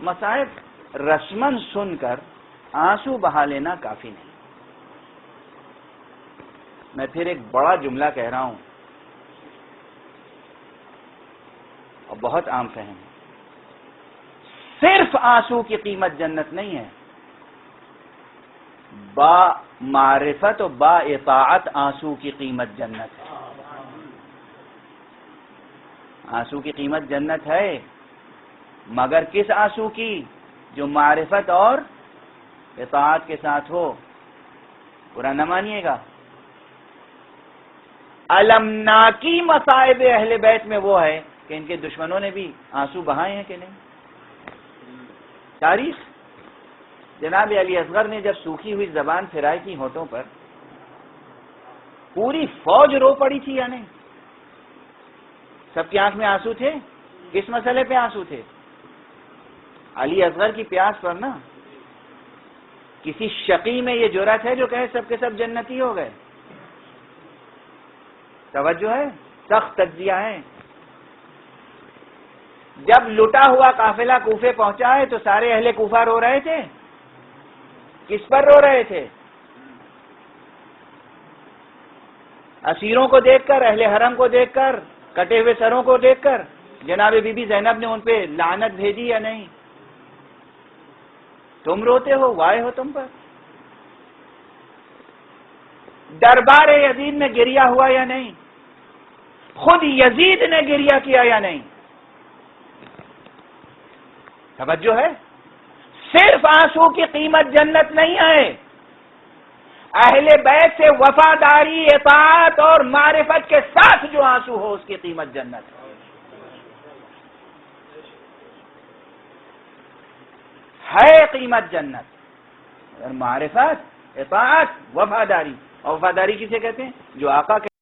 مصائب رسمن سن کر آنسو بہا لینا کافی نہیں. میں پھر ایک بڑا جملہ کہہ رہا ہوں اور بہت عام فہم ہے. صرف آنسو کی قیمت جنت نہیں ہے، با معرفت و با اطاعت آنسو کی قیمت جنت ہے. آنسو کی قیمت جنت ہے، مگر کس آنسو کی؟ جو معرفت اور اطاعت کے ساتھ ہو. برا نہ مانیے گا، المناکی مصائب اہل بیت میں وہ ہے کہ ان کے دشمنوں نے بھی آنسو بہائے ہیں کہ نہیں. تاریخ جناب علی اصغر نے جب سوکھی ہوئی زبان پھرائی کی ہونٹوں پر، پوری فوج رو پڑی تھی یا نہیں؟ سب کی آنکھ میں آنسو تھے. کس مسئلے پہ آنسو تھے؟ علی اصغر کی پیاس پر نا. کسی شقی میں یہ جرأت ہے جو کہے سب کے سب جنتی ہو گئے؟ توجہ ہے، سخت تجزیہ ہے. جب لٹا ہوا قافلہ کوفے پہنچا ہے تو سارے اہل کوفہ رو رہے تھے. کس پر رو رہے تھے؟ اسیروں کو دیکھ کر، اہل حرم کو دیکھ کر، کٹے ہوئے سروں کو دیکھ کر. جناب بی بی زینب نے ان پہ لعنت بھیجی یا نہیں؟ تم روتے ہو، وائے ہو تم پر. دربار یزید میں گریہ ہوا یا نہیں؟ خود یزید نے گریہ کیا یا نہیں؟ توجہ ہے. صرف آنسو کی قیمت جنت نہیں ہے، اہل بیت سے وفاداری، اطاعت اور معرفت کے ساتھ جو آنسو ہو اس کی قیمت جنت ہے قیمت جنت. اور معرفت، اطاعت، وفاداری. اور وفاداری کسے کہتے ہیں؟ جو آقا